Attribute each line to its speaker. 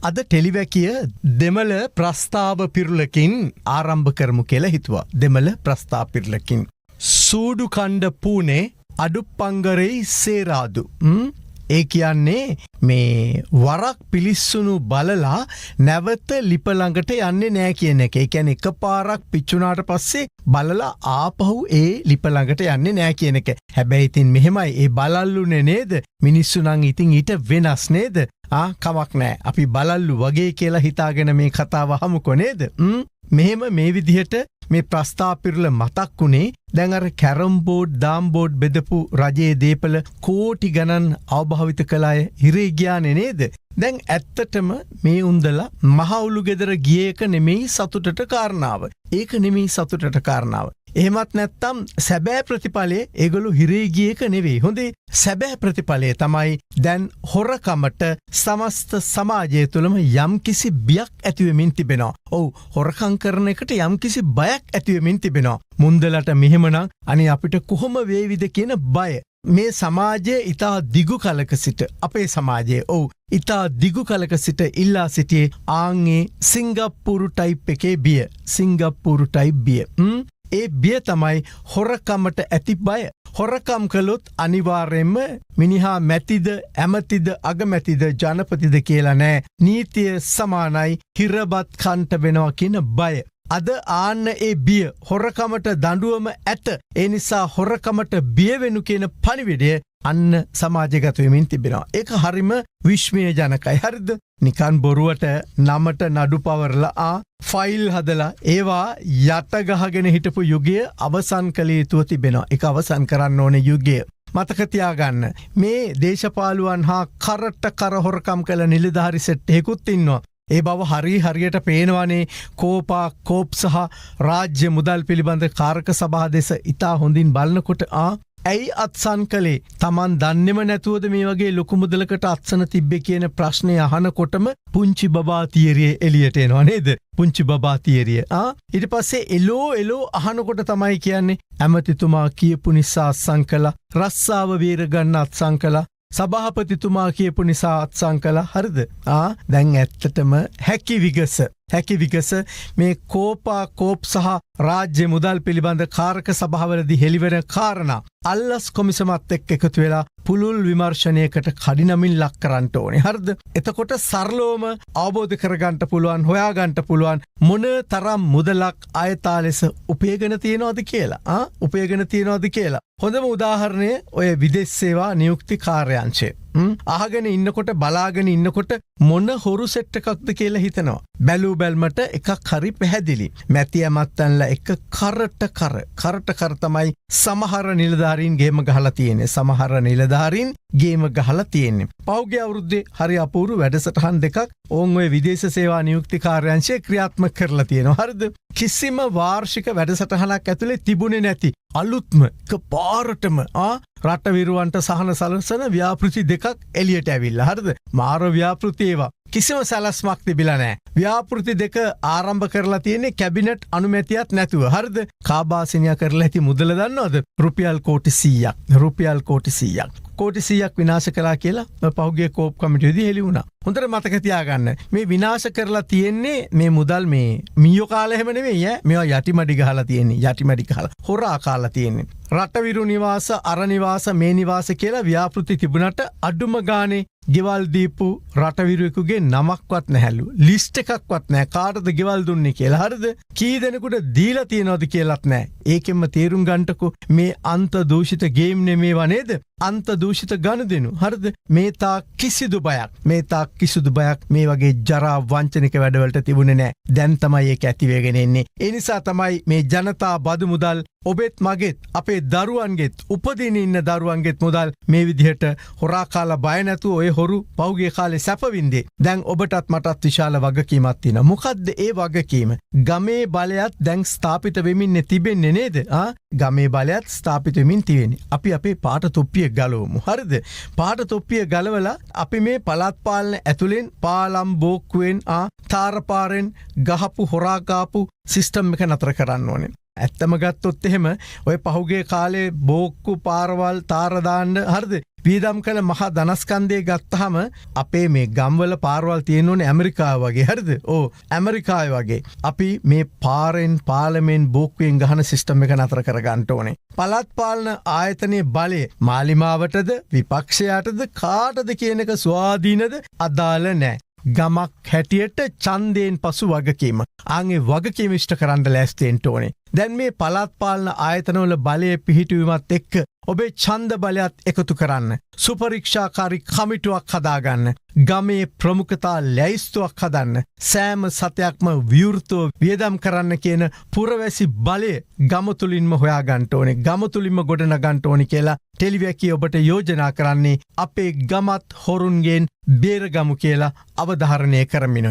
Speaker 1: අද ටෙලිවැකිය දෙමළ ප්‍රස්තාව පිරුලකින් ආරම්භ කරමු කියලා හිතුවා. දෙමළ ප්‍රස්තාව පිරුලකින්. සූඩු කණ්ඩ පූනේ අඩුප්පංගරෙයි සේරාදු. ඒ කියන්නේ මේ වරක් පිලිස්සුණු බලලා නැවත ලිප ළඟට යන්නේ නෑ කියන එක. ඒ කියන්නේ එකපාරක් පිච්චුණාට පස්සේ බලලා ආපහු ඒ ලිප ළඟට යන්නේ නෑ කියන එක. හැබැයි ඉතින් මෙහෙමයි ඒ බලල්ලුනේ නේද? මිනිස්සු නම් ඉතින් ඊට වෙනස් නේද? කමක් නෑ. අපි බලල්ලු වගේ කියලා හිතාගෙන මේ කතාව අහමුකෝ නේද? මෙහෙම මේ විදිහට මේ ප්‍රස්ථාපිරල මතක් වුණේ දැන් අර කැරම් බෝඩ් දාම් බෝඩ් බෙදපු රජයේ දීපල කෝටි ගණන් අවභාවිත කළ අය හිරේ ගියානේ නේද? දැන් ඇත්තටම මේ උන්දලා මහවුලු ගෙදර ගිය එක නෙමෙයි සතුටට කාරණාව. ඒක නෙමෙයි සතුටට කාරණාව. එහෙමත් නැත්තම් සැබෑ ප්‍රතිඵලයේ ඒගොල්ලෝ හිරේ ගිය එක නෙවෙයි. හොඳේ සැබෑ ප්‍රතිඵලය තමයි දැන් හොරකමට සමස්ත සමාජය තුළම යම්කිසි බියක් ඇතිවෙමින් තිබෙනවා. ඔව් හොරකම් කරන එකට යම්කිසි බයක් ඇතිවෙමින් තිබෙනවා. මුන්දලට මෙහෙමනම් අනේ අපිට කොහොම වේවිද කියන බය. මේ සමාජයේ ඉතා දිගු කලක සිට අපේ සමාජයේ ඉතා දිගු කලක සිට ඉල්ලා සිටියේ ආන්ගේ සිංගප්පූරු ටයිප් එකේ බිය. සිංගප්පූරු ටයිප් බිය. ඒ බිය තමයි හොරකමට ඇති බය. හොරකම් කළොත් අනිවාර්යෙන්ම මිනිහා මැතිද ඇමතිද අගමැතිද ජනපතිද කියලා නෑ. නීතිය සමානයි හිරබත් කන්ට වෙනවා කියන බය. අද ආන්න ඒ බිය හොරකමට දඬුවම ඇත. ඒ නිසා හොරකමට බියවෙනු කියන පණිවිඩය අන්න සමාජගත වෙමින් තිබෙනවා. ඒක හරිම විශ්මය ජනකයි. හරිද? නිකන් බොරුවට නමට නඩු පවරලා ෆයිල් හදලා ඒවා යට ගහගෙන හිටපු යුගය අවසන් කළ යුතුව තිබෙනවා. ඒක අවසන් කරන්න ඕනේ යුගය. මතක තියාගන්න. මේ දේශපාලුවන් හා කරට කර හොරකම් කළ නිලධාරි සෙට් එකකුත් ඉන්නවා. ඒ බව හරියට පේනවානේ. කෝප් සහ රාජ්‍ය මුදල් පිළිබඳ කාරක සභා දෙස ඉතා හොඳින් බලනකොට ඇයි අත්සන් කළේ? තමන් දන්නෙම නැතුවද මේ වගේ ලොකු මුදලකට අත්සන තිබ්බේ කියන ප්‍රශ්නය අහනකොටම පුංචි බබා තියරිය එළියට එනවා නේද? පුංචි බබා තියරිය. ඊට පස්සේ එලෝ අහනකොට තමයි කියන්නේ ඇමතිතුමා කියපු නිසා අත්සන් කළා. රස්සාව වීර ගන්න අත්සන් කළා. සභාපතිතුමා කියපු නිසා අත්සන් කළා. හරිද? දැන් ඇත්තටම හැකි විගස මේ කෝප් සහ රාජ්‍ය මුදල් පිළිබඳ කාරක සභාවලදී හෙළිවන කාරණා අල්ලස් කොමිසමත් එක්ක එකතු වෙලා පුළුල් විමර්ශනයකට කඩිනමින් ලක් කරන්න ඕනේ. හරිද? එතකොට සරලවම අවබෝධ කරගන්න පුළුවන්, හොයාගන්න පුළුවන් මොන තරම් මුදලක් අයථා ලෙස උපයගෙන තියනවද කියලා. උපයගෙන තියනවද කියලා. හොඳම උදාහරණය ඔය විදේශ සේවා නියුක්ති කාර්යාංශය. අහගෙන ඉන්නකොට බලාගෙන ඉන්නකොට මොන හොරු සෙට් එකක්ද කියලා හිතනවා. බැලූ බැල්මට එකක් හරි පැහැදිලි. මැති ඇමත්තන්ලා එක කරට කර තමයි සමහර නිලධාරීන් ගේම ගහලා තියෙන්නේ. සමහර නිලධාරීන් ගේම ගහලා තියෙන්නේ. පෞද්ගලික අවුරුද්දේ හරි අපූර්ව වැඩසටහන් දෙකක් ඕන් ඔය විදේශ සේවා නියුක්ති කාර්යාංශය ක්‍රියාත්මක කරලා තියෙනවා. හරිද? කිසිම වාර්ෂික වැඩසටහනක් ඇතුලේ තිබුණේ නැති අලුත්ම පාරටම රට විරුවන්ට සහන සලසන ව්‍යාපෘති දෙකක් එළියට ඇවිල්ලා. හරිද? මාර ව්‍යාපෘති ඒවා. කිසිම සැලැස්මක් තිබිලා නැහැ. ව්‍යාපෘති දෙක ආරම්භ කරලා තියෙන්නේ කැබිනට් අනුමැතියක් නැතුව. හරිද? කාබාසිනියා කරලා ඇති මුදල දන්නවද? රුපියල් කෝටි 100ක්. රුපියල් කෝටි 100ක්. කෝටි 100ක් විනාශ කළා කියලා පහුගිය කෝප් කමිටුවේදී හෙළි වුණා. හොඳට මතක තියාගන්න. මේ විනාශ කරලා තියෙන්නේ මේ මුදල් මේ මීයෝ කාලේ හැම නෙවෙයි මේවා යටිමඩි ගහලා තියෙන්නේ. යටිමඩි ගහලා හොරා කාලා තියෙන්නේ. රටවිරු නිවාස, අර නිවාස, මේ නිවාස කියලා ව්‍යාපෘති තිබුණට අඩුම ගානේ ගෙවල් දීපු රටවිරුවෙකුගේ නමක්වත් නැහැලු. ලිස්ට් එකක්වත් නැහැ. කාටද ගෙවල් දුන්නේ කියලා. හරිද? කී දෙනෙකුට දීලා තියනවද කියලාත් නැහැ. ඒකෙන්ම තේරුම් ගන්නකො මේ අන්ත දූෂිත ගේම් නෙමේවා නේද? අන්ත දූෂිත ගනුදෙනු. හරිද? මේ තාක් කිසිදු බයක් මේ වගේ ජරා වංචනික වැඩවලට තිබුණේ නැහැ. දැන් තමයි ඒක ඇති වෙගෙන එන්නේ. ඒ නිසා තමයි මේ ජනතා බදු මුදල් ඔබෙත් මගෙත් අපේ දරුවන්ගෙත් උපදින ඉන්න දරුවන්ගෙත් මුදල් මේ විදිහට හොරා කාලා බය නැතුව ඔය හොරු පහුගිය කාලේ සැපවින්දේ. දැන් ඔබටත් මටත් විශාල වගකීමක් තියෙනවා. මොකද්ද ඒ වගකීම? ගමේ බලයත් දැන් ස්ථාපිත වෙමින් තිබෙන්නේ නේද? ගමේ බලයත් ස්ථාපිත වෙමින් තියෙන්නේ. අපි අපේ පාට තොප්පිය ගලවමු. හරිද? පාට තොප්පිය ගලවලා අපි මේ පළාත් පාලන ඇතුලෙන් පාලම් බෝක්කුවෙන් තාරපාරෙන් ගහපු හොරා කාපු සිස්ටම් එක නතර කරන්න ඕනේ. ඇත්තම ගත්තොත් එහෙම ඔය පහුගිය කාලේ බෝක්කු පාරවල් තාර දාන්න හරිද වියදම් කළ මහා ධනස්කන්ධය ගත්තහම අපේ මේ ගම්වල පාරවල් තියෙනවනේ ඇමරිකාව වගේ හරිද? ඕ ඇමරිකාව වගේ. අපි මේ පාරෙන් පාලමෙන් බෝක්කුවෙන් ගහන සිස්ටම් එක නතර කරගන්න ඕනේ. පළාත් පාලන ආයතනයේ බලය මාලිමාවටද විපක්ෂයටද කාටද කියන එක ස්වාධීනද අදාළ නැහැ. ගමක් හැටියට ඡන්දයෙන් පසු වගකීම. ආන්ගේ වගකීම ඉෂ්ට කරන්න ලෑස්තිෙන්න ඕනේ. දැන් මේ පළාත් පාලන ආයතනවල බලය පිහිටුවීමත් එක්ක ඔබේ ඡන්ද බලයත් එකතු කරන්න. සුපරීක්ෂාකාරී කමිටුවක් හදාගන්න. ගමේ ප්‍රමුඛතා ලැයිස්තුවක් හදන්න. සෑම සතයක්ම විවෘතව වියදම් කරන්න කියන පුරවැසි බලය ගම තුලින්ම හොයාගන්න ඕනේ. ගම තුලින්ම ගොඩනගන්න ඕනේ කියලා ටෙලිවැකි ඔබට යෝජනා කරන්නේ අපේ ගමත් හොරුන්ගෙන් බේරගමු කියලා අවධාරණය කරමිනුයි.